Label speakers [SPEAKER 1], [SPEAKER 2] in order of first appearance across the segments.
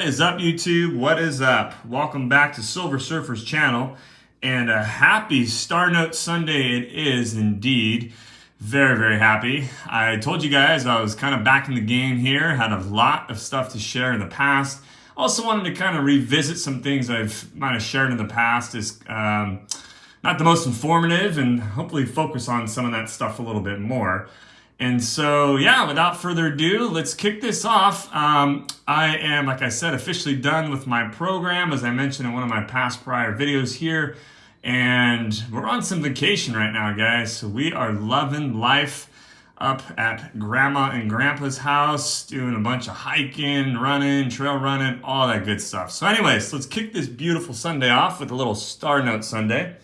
[SPEAKER 1] What is up, YouTube? What is up? Welcome back to Silver Surfer's channel, and a happy Star Note Sunday it is indeed. Very, very happy. I told you guys I was kind of back in the game here, had a lot of stuff to share in the past. Also wanted to kind of revisit some things might have shared in the past. Is not the most informative, and hopefully focus on some of that stuff a little bit more. And so, yeah, without further ado, let's kick this off. I am, like I said, officially done with my program, as I mentioned in one of my prior videos here. And we're on some vacation right now, guys. So we are loving life up at Grandma and Grandpa's house, doing a bunch of hiking, running, trail running, all that good stuff. So anyways, let's kick this beautiful Sunday off with a little Star Note Sunday.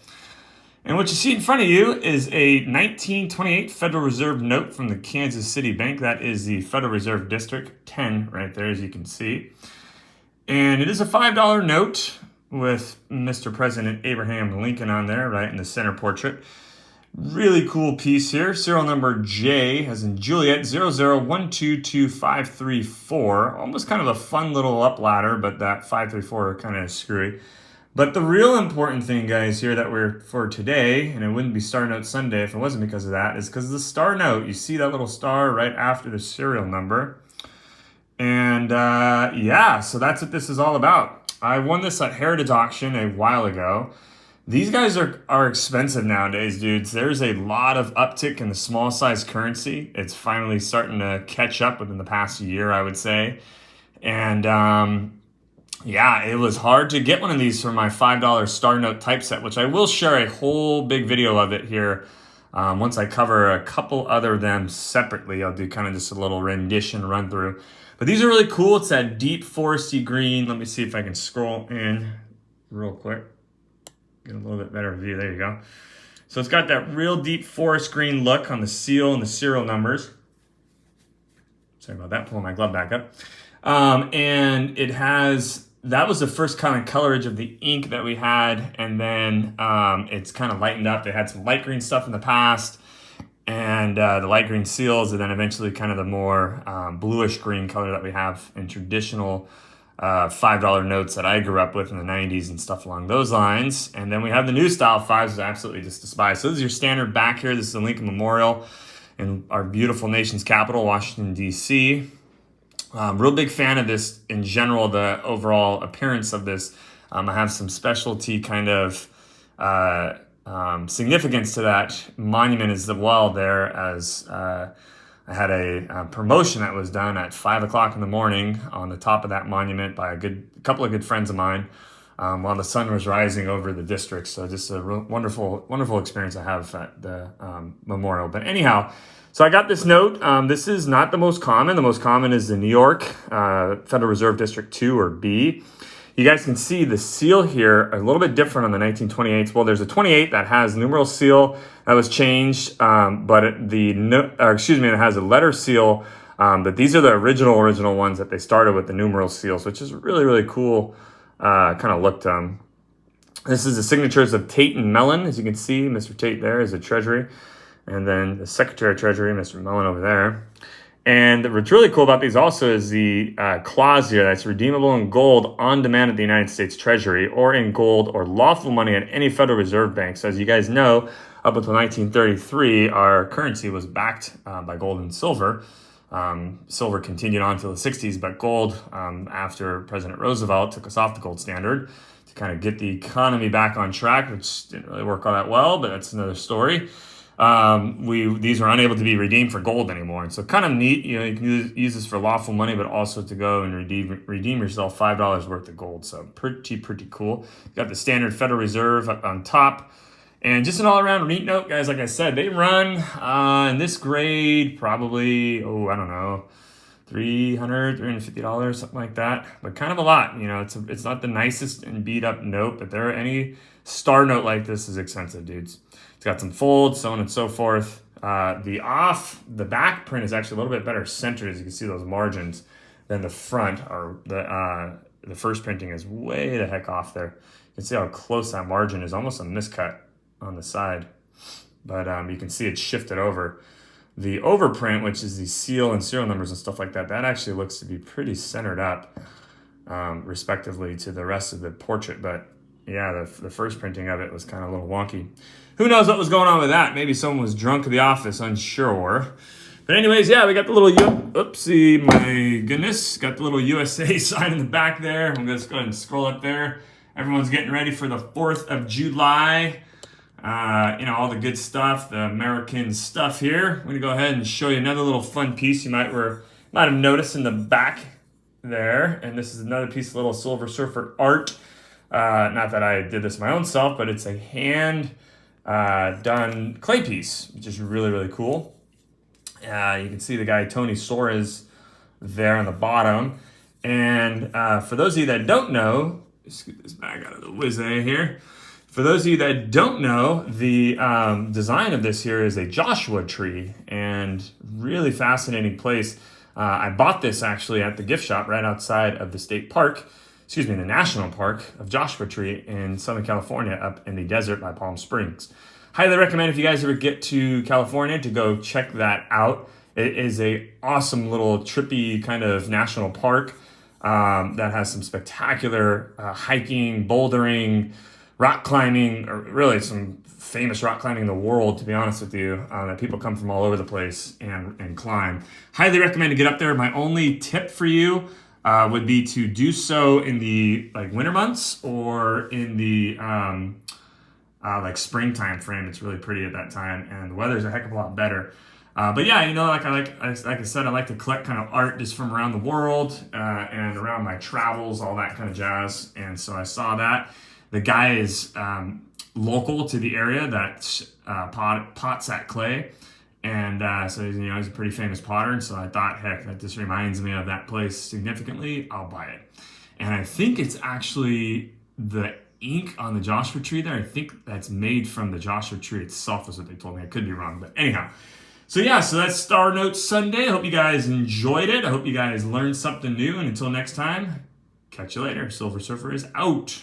[SPEAKER 1] And what you see in front of you is a 1928 Federal Reserve note from the Kansas City Bank. That is the Federal Reserve District 10 right there, as you can see. And it is a $5 note with Mr. President Abraham Lincoln on there, right in the center portrait. Really cool piece here. Serial number J, as in Juliet, 00122534. Almost kind of a fun little up ladder, but that 534 kind of screwy. But the real important thing, guys, here that we're for today, and it wouldn't be Star Note Sunday if it wasn't because of that, is because of the star note. You see that little star right after the serial number. And yeah, so that's what this is all about. I won this at Heritage Auction a while ago. These guys are expensive nowadays, dudes. There's a lot of uptick in the small size currency. It's finally starting to catch up within the past year, I would say. And yeah, it was hard to get one of these for my $5 Star Note typeset, which I will share a whole big video of it here. Once I cover a couple other of them separately, I'll do kind of just a little rendition run through. But these are really cool. It's that deep foresty green. Let me see if I can scroll in real quick. Get a little bit better view. There you go. So it's got that real deep forest green look on the seal and the serial numbers. Sorry about that. Pulling my glove back up. And it has... That was the first kind of colorage of the ink that we had, and then it's kind of lightened up. They had some light green stuff in the past, and the light green seals, and then eventually kind of the more bluish green color that we have in traditional $5 notes that I grew up with in the 90s and stuff along those lines. And then we have the new style 5s, which I absolutely just despise. So this is your standard back here. This is the Lincoln Memorial in our beautiful nation's capital, Washington, D.C. Real big fan of this in general, the overall appearance of this. I have some specialty kind of significance to that monument as well there, as I had a promotion that was done at 5 o'clock in the morning on the top of that monument by a couple of good friends of mine while the sun was rising over the district. So just a real wonderful experience I have at the memorial. But anyhow, so I got this note. This is not the most common. The most common is the New York Federal Reserve District 2 or B. You guys can see the seal here a little bit different on the 1928s. Well, there's a 28 that has numeral seal that was changed, but it has a letter seal. But these are the original ones that they started with, the numeral seals, which is really, really cool kind of look to them. This is the signatures of Tate and Mellon. As you can see, Mr. Tate there is the Treasury. And then the Secretary of Treasury, Mr. Mellon over there. And what's really cool about these also is the clause here that's redeemable in gold on demand at the United States Treasury, or in gold or lawful money at any Federal Reserve Bank. So as you guys know, up until 1933, our currency was backed by gold and silver. Silver continued on until the 60s, but gold, after President Roosevelt took us off the gold standard to kind of get the economy back on track, which didn't really work all that well, but that's another story. These were unable to be redeemed for gold anymore. And so kind of neat, you can use this for lawful money, but also to go and redeem yourself $5 worth of gold. So pretty cool. You got the standard Federal Reserve up on top. And just an all-around neat note, guys, like I said, they run in this grade probably, I don't know, $300, $350, something like that. But kind of a lot, it's not the nicest and beat up note, but any star note like this is expensive, dudes. It's got some folds, so on and so forth. The back print is actually a little bit better centered, as you can see those margins, than the front. Or the first printing is way the heck off there. You can see how close that margin is, almost a miscut on the side. But you can see it's shifted over. The overprint, which is the seal and serial numbers and stuff like that, that actually looks to be pretty centered up. respectively to the rest of the portrait. But yeah, the first printing of it was kind of a little wonky. Who knows what was going on with that? Maybe someone was drunk at the office, unsure. But anyways, yeah, we got the little, oopsie, my goodness, got the little USA sign in the back there. I'm going to go ahead and scroll up there. Everyone's getting ready for the 4th of July. All the good stuff, the American stuff here. I'm going to go ahead and show you another little fun piece you might have noticed in the back there. And this is another piece of little Silver Surfer art. Not that I did this my own self, but it's a hand done clay piece, which is really, really cool. You can see the guy Tony Soares there on the bottom. And for those of you that don't know, let's get this bag out of the whiz-a here. For those of you that don't know, the design of this here is a Joshua tree, and really fascinating place. I bought this actually at the gift shop right outside of the National Park of Joshua Tree in Southern California, up in the desert by Palm Springs. Highly recommend if you guys ever get to California to go check that out. It is a awesome little trippy kind of national park that has some spectacular hiking, bouldering, rock climbing, or really some famous rock climbing in the world, to be honest with you, that people come from all over the place and climb. Highly recommend to get up there. My only tip for you would be to do so in the winter months or in the springtime frame. It's really pretty at that time, and the weather's a heck of a lot better. But yeah, like I said, I like to collect kind of art just from around the world and around my travels, all that kind of jazz. And so I saw that. The guy is local to the area that pots that clay. And so he's a pretty famous potter. And so I thought, heck, that just reminds me of that place significantly. I'll buy it. And I think it's actually the ink on the Joshua tree there. I think that's made from the Joshua tree itself, is what they told me. I could be wrong, but anyhow. So that's Star Notes Sunday. I hope you guys enjoyed it. I hope you guys learned something new. And until next time, catch you later. Silver Surfer is out.